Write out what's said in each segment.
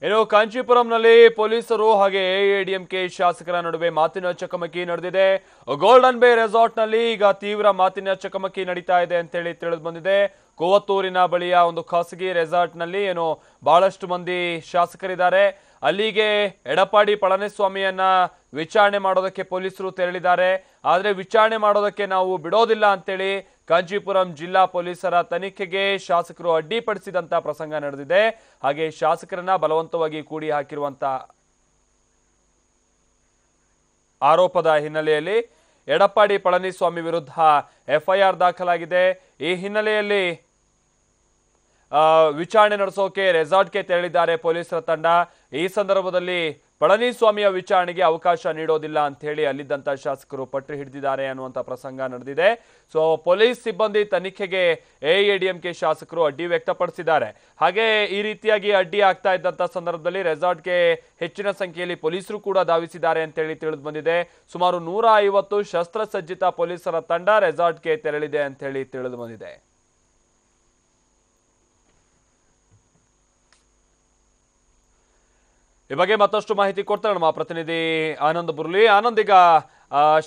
ಇನ್ನು ಕಾಂಚೀಪುರಂನಲ್ಲಿ ಪೊಲೀಸರು ಹಾಗೆ ಎಐಎಡಿಎಂಕೆ ಶಾಸಕರ ನಡುವೆ ಮಾತಿನ ಚಕಮಕಿ ನಡೆದಿದೆ. ಗೋಲ್ಡನ್ ಬೇ ರೆಸಾರ್ಟ್ನಲ್ಲಿ ಈಗ ತೀವ್ರ ಮಾತಿನ ಚಕಮಕಿ ನಡೀತಾ ಇದೆ ಅಂತೇಳಿ ತಿಳಿದು ಬಂದಿದೆ. ಕೊವತ್ತೂರಿನ ಬಳಿಯ ಒಂದು ಖಾಸಗಿ ರೆಸಾರ್ಟ್ನಲ್ಲಿ ಏನು ಬಹಳಷ್ಟು ಮಂದಿ ಶಾಸಕರಿದ್ದಾರೆ. ಅಲ್ಲಿಗೆ ಎಡಪ್ಪಾಡಿ ಪಳನಿಸ್ವಾಮಿಯನ್ನ ವಿಚಾರಣೆ ಮಾಡೋದಕ್ಕೆ ಪೊಲೀಸರು ತೆರಳಿದ್ದಾರೆ. ಆದರೆ ವಿಚಾರಣೆ ಮಾಡೋದಕ್ಕೆ ನಾವು ಬಿಡೋದಿಲ್ಲ ಅಂತೇಳಿ ಕಾಂಚೀಪುರಂ ಜಿಲ್ಲಾ ಪೊಲೀಸರ ತನಿಖೆಗೆ ಶಾಸಕರು ಅಡ್ಡಿಪಡಿಸಿದಂತ ಪ್ರಸಂಗ ನಡೆದಿದೆ. ಹಾಗೆ ಶಾಸಕರನ್ನ ಬಲವಂತವಾಗಿ ಕೂಡಿ ಹಾಕಿರುವಂತ ಆರೋಪದ ಹಿನ್ನೆಲೆಯಲ್ಲಿ ಎಡಪ್ಪಾಡಿ ಪಳನಿಸ್ವಾಮಿ ವಿರುದ್ಧ ಎಫ್ಐಆರ್ ದಾಖಲಾಗಿದೆ. ಈ ಹಿನ್ನೆಲೆಯಲ್ಲಿ ವಿಚಾರಣೆ ನಡೆಸೋಕೆ ರೆಸಾರ್ಟ್ಗೆ ತೆರಳಿದ್ದಾರೆ ಪೊಲೀಸರ ತಂಡ. ಈ ಸಂದರ್ಭದಲ್ಲಿ ಪಳನಿಸ್ವಾಮಿಯ ವಿಚಾರಣೆಗೆ ಅವಕಾಶ ನೀಡೋದಿಲ್ಲ ಅಂತ ಹೇಳಿ ಅಲ್ಲಿದ್ದಂತ ಶಾಸಕರು ಪಟ್ಟು ಹಿಡಿದಿದ್ದಾರೆ ಅನ್ನುವಂಥ ಪ್ರಸಂಗ ನಡೆದಿದೆ. ಸೊ ಪೊಲೀಸ್ ಸಿಬ್ಬಂದಿ ತನಿಖೆಗೆ ಎಐಎಡಿಎಂಕೆ ಶಾಸಕರು ಅಡ್ಡಿ ವ್ಯಕ್ತಪಡಿಸಿದ್ದಾರೆ. ಹಾಗೆ ಈ ರೀತಿಯಾಗಿ ಅಡ್ಡಿ ಆಗ್ತಾ ಇದ್ದಂಥ ಸಂದರ್ಭದಲ್ಲಿ ರೆಸಾರ್ಟ್ಗೆ ಹೆಚ್ಚಿನ ಸಂಖ್ಯೆಯಲ್ಲಿ ಪೊಲೀಸರು ಕೂಡ ಧಾವಿಸಿದ್ದಾರೆ ಅಂತೇಳಿ ತಿಳಿದು ಬಂದಿದೆ. ಸುಮಾರು 150 ಶಸ್ತ್ರಸಜ್ಜಿತ ಪೊಲೀಸರ ತಂಡ ರೆಸಾರ್ಟ್ಗೆ ತೆರಳಿದೆ ಅಂತ ಹೇಳಿ ತಿಳಿದು ಬಂದಿದೆ. ಈ ಬಗ್ಗೆ ಮತ್ತಷ್ಟು ಮಾಹಿತಿ ಕೊಡ್ತಾರೆ ನಮ್ಮ ಪ್ರತಿನಿಧಿ ಆನಂದ್ ಬುರ್ಲಿ. ಆನಂದ್, ಈಗ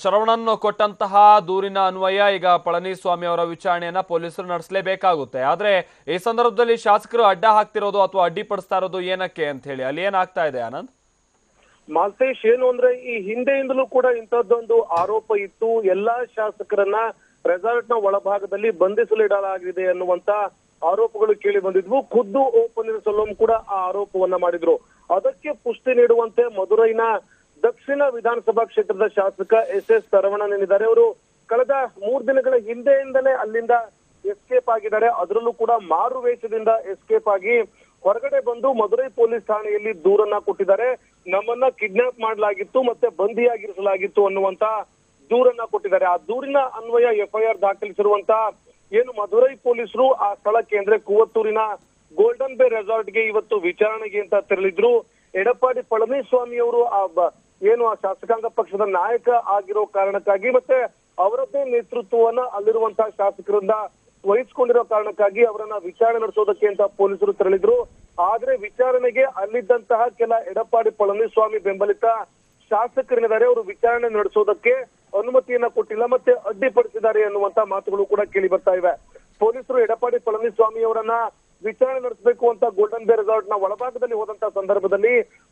ಶರವಣನ್ ಕೊಟ್ಟಂತಹ ದೂರಿನ ಅನ್ವಯ ಈಗ ಪಳನಿಸ್ವಾಮಿ ಅವರ ವಿಚಾರಣೆಯನ್ನ ಪೊಲೀಸರು ನಡೆಸಲೇಬೇಕಾಗುತ್ತೆ. ಆದ್ರೆ ಈ ಸಂದರ್ಭದಲ್ಲಿ ಶಾಸಕರು ಅಡ್ಡ ಹಾಕ್ತಿರೋದು ಅಥವಾ ಅಡ್ಡಿಪಡಿಸ್ತಾ ಇರೋದು ಏನಕ್ಕೆ ಅಂತ ಹೇಳಿ ಅಲ್ಲಿ ಏನಾಗ್ತಾ ಇದೆ ಆನಂದ್? ಮಾಲ್ತೇಶ್, ಏನು ಅಂದ್ರೆ ಈ ಹಿಂದೆಯಿಂದಲೂ ಕೂಡ ಇಂಥದ್ದೊಂದು ಆರೋಪ ಇತ್ತು. ಎಲ್ಲಾ ಶಾಸಕರನ್ನ ರೆಸಾರ್ಟ್ ನ ಒಳಭಾಗದಲ್ಲಿ ಬಂಧಿಸಲಿಡಲಾಗಿದೆ ಅನ್ನುವಂತ ಆರೋಪಗಳು ಕೇಳಿ ಬಂದಿದ್ವು. ಖುದ್ದು ಓ ಪನ್ನೀರ್ಸೆಲ್ವಂ ಕೂಡ ಆ ಆರೋಪವನ್ನ ಮಾಡಿದ್ರು. ಅದಕ್ಕೆ ಪುಷ್ಟಿ ನೀಡುವಂತೆ ಮಧುರೈನ ದಕ್ಷಿಣ ವಿಧಾನಸಭಾ ಕ್ಷೇತ್ರದ ಶಾಸಕ ಎಸ್ ಸರವಣನಿದ್ದಾರೆ. ಅವರು ಕಳೆದ 3 ದಿನಗಳ ಹಿಂದೆಯಿಂದಲೇ ಅಲ್ಲಿಂದ ಎಸ್ಕೇಪ್ ಆಗಿದ್ದಾರೆ. ಅದರಲ್ಲೂ ಕೂಡ ಮಾರು ವೇಷದಿಂದ ಎಸ್ಕೇಪ್ ಆಗಿ ಹೊರಗಡೆ ಬಂದು ಮಧುರೈ ಪೊಲೀಸ್ ಠಾಣೆಯಲ್ಲಿ ದೂರನ್ನ ಕೊಟ್ಟಿದ್ದಾರೆ. ನಮ್ಮನ್ನ ಕಿಡ್ನಾಪ್ ಮಾಡಲಾಗಿತ್ತು ಮತ್ತೆ ಬಂಧಿಯಾಗಿರಿಸಲಾಗಿತ್ತು ಅನ್ನುವಂತ ದೂರನ್ನ ಕೊಟ್ಟಿದ್ದಾರೆ. ಆ ದೂರಿನ ಅನ್ವಯ ಎಫ್ಐಆರ್ ದಾಖಲಿಸಿರುವಂತ ಏನು ಮಧುರೈ ಪೊಲೀಸರು ಆ ಸ್ಥಳಕ್ಕೆ ಅಂದ್ರೆ ಕೊವತ್ತೂರಿನ ಗೋಲ್ಡನ್ ಬೇ ರೆಸಾರ್ಟ್ಗೆ ಇವತ್ತು ವಿಚಾರಣೆಗೆ ಅಂತ ತೆರಳಿದ್ರು. ಎಡಪ್ಪಾಡಿ ಪಳನಿಸ್ವಾಮಿ ಅವರು ಏನು ಆ ಶಾಸಕಾಂಗ ಪಕ್ಷದ ನಾಯಕ ಆಗಿರೋ ಕಾರಣಕ್ಕಾಗಿ ಮತ್ತೆ ಅವರದ್ದೇ ನೇತೃತ್ವವನ್ನ ಅಲ್ಲಿರುವಂತಹ ಶಾಸಕರಿಂದ ವಹಿಸಿಕೊಂಡಿರೋ ಕಾರಣಕ್ಕಾಗಿ ಅವರನ್ನ ವಿಚಾರಣೆ ನಡೆಸೋದಕ್ಕೆ ಅಂತ ಪೊಲೀಸರು ತೆರಳಿದ್ರು. ಆದ್ರೆ ವಿಚಾರಣೆಗೆ ಅಲ್ಲಿದ್ದಂತಹ ಕೆಲ ಎಡಪ್ಪಾಡಿ ಪಳನಿಸ್ವಾಮಿ ಬೆಂಬಲಿತ ಶಾಸಕರಿದ್ದಾರೆ. ಅವರು ವಿಚಾರಣೆ ನಡೆಸೋದಕ್ಕೆ ಅನುಮತಿಯನ್ನ ಕೊಟ್ಟಿಲ್ಲ ಮತ್ತೆ ಅಡ್ಡಿಪಡಿಸಿದ್ದಾರೆ ಅನ್ನುವಂತ ಮಾತುಗಳು ಕೂಡ ಕೇಳಿ ಬರ್ತಾ ಇವೆ. ಪೊಲೀಸರು ಎಡಪ್ಪಾಡಿ ಪಳನಿಸ್ವಾಮಿ ಅವರನ್ನ ವಿಚಾರಣೆ ನಡೆಸಬೇಕು ಅಂತ ಗೋಲ್ಡನ್ ಬೇ ರೆಸಾರ್ಟ್ ನ ಒಳಭಾಗದಲ್ಲಿ ಹೋದಂತ ಸಂದರ್ಭದಲ್ಲಿ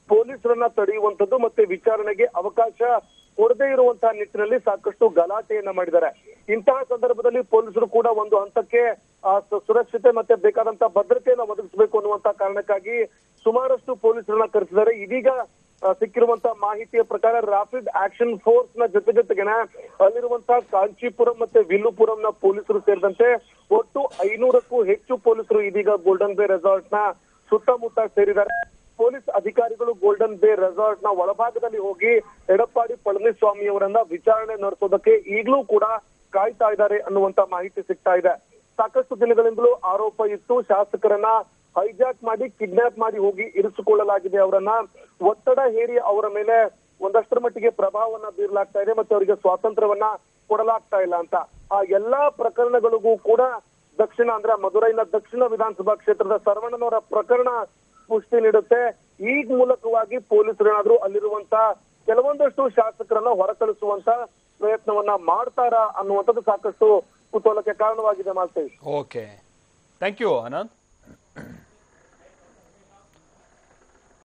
ಪೊಲೀಸರನ್ನ ತಡೆಯುವಂತದ್ದು ಮತ್ತೆ ವಿಚಾರಣೆಗೆ ಅವಕಾಶ ಕೊಡದೇ ಇರುವಂತಹ ನಿಟ್ಟಿನಲ್ಲಿ ಸಾಕಷ್ಟು ಗಲಾಟೆಯನ್ನ ಮಾಡಿದ್ದಾರೆ. ಇಂತಹ ಸಂದರ್ಭದಲ್ಲಿ ಪೊಲೀಸರು ಕೂಡ ಒಂದು ಹಂತಕ್ಕೆ ಸುರಕ್ಷತೆ ಮತ್ತೆ ಬೇಕಾದಂತ ಭದ್ರತೆಯನ್ನ ಒದಗಿಸಬೇಕು ಅನ್ನುವಂತ ಕಾರಣಕ್ಕಾಗಿ ಸುಮಾರಷ್ಟು ಪೊಲೀಸರನ್ನ ಕರೆಸಿದ್ದಾರೆ. ಇದೀಗ ಸಿಕ್ಕಿರುವಂತಹ ಮಾಹಿತಿಯ ಪ್ರಕಾರ ರಾಪಿಡ್ ಆಕ್ಷನ್ ಫೋರ್ಸ್ ನ ಜೊತೆಗೆ ಅಲ್ಲಿರುವಂತಹ ಕಾಂಚೀಪುರಂ ಮತ್ತೆ ವಿಲ್ಲುಪುರಂನ ಪೊಲೀಸರು ಸೇರಿದಂತೆ ಒಟ್ಟು 500ಕ್ಕೂ ಹೆಚ್ಚು ಪೊಲೀಸರು ಇದೀಗ ಗೋಲ್ಡನ್ ಬೇ ರೆಸಾರ್ಟ್ ನ ಸುತ್ತಮುತ್ತ ಸೇರಿದ್ದಾರೆ. ಪೊಲೀಸ್ ಅಧಿಕಾರಿಗಳು ಗೋಲ್ಡನ್ ಬೇ ರೆಸಾರ್ಟ್ ನ ಒಳಭಾಗದಲ್ಲಿ ಹೋಗಿ ಎಡಪ್ಪಾಡಿ ಪಳನಿಸ್ವಾಮಿ ಅವರನ್ನ ವಿಚಾರಣೆ ನಡೆಸೋದಕ್ಕೆ ಈಗಲೂ ಕೂಡ ಕಾಯ್ತಾ ಇದ್ದಾರೆ ಅನ್ನುವಂತ ಮಾಹಿತಿ ಸಿಗ್ತಾ ಇದೆ. ಸಾಕಷ್ಟು ದಿನಗಳಿಂದಲೂ ಆರೋಪ ಇತ್ತು, ಶಾಸಕರನ್ನ ಹೈಜಾಕ್ ಮಾಡಿ ಕಿಡ್ನಾಪ್ ಮಾಡಿ ಹೋಗಿ ಇರಿಸಿಕೊಳ್ಳಲಾಗಿದೆ. ಅವರನ್ನ ಒತ್ತಡ ಹೇರಿ ಅವರ ಮೇಲೆ ಒಂದಷ್ಟರ ಮಟ್ಟಿಗೆ ಪ್ರಭಾವವನ್ನ ಬೀರಲಾಗ್ತಾ ಇದೆ ಮತ್ತೆ ಅವರಿಗೆ ಸ್ವಾತಂತ್ರ್ಯವನ್ನ ಕೊಡಲಾಗ್ತಾ ಇಲ್ಲ ಅಂತ. ಆ ಎಲ್ಲಾ ಪ್ರಕರಣಗಳಿಗೂ ಕೂಡ ಮಧುರೈನ ದಕ್ಷಿಣ ವಿಧಾನಸಭಾ ಕ್ಷೇತ್ರದ ಸರವಣನವರ ಪ್ರಕರಣ ಪುಷ್ಟಿ ನೀಡುತ್ತೆ. ಈ ಮೂಲಕವಾಗಿ ಪೊಲೀಸರೇನಾದ್ರೂ ಅಲ್ಲಿರುವಂತ ಕೆಲವೊಂದಷ್ಟು ಶಾಸಕರನ್ನ ಹೊರಕಳಿಸುವಂತ ಪ್ರಯತ್ನವನ್ನ ಮಾಡ್ತಾರಾ ಅನ್ನುವಂಥದ್ದು ಸಾಕಷ್ಟು ಕುತೂಹಲಕ್ಕೆ ಕಾರಣವಾಗಿದೆ Malthesh. Okay, thank you Anand.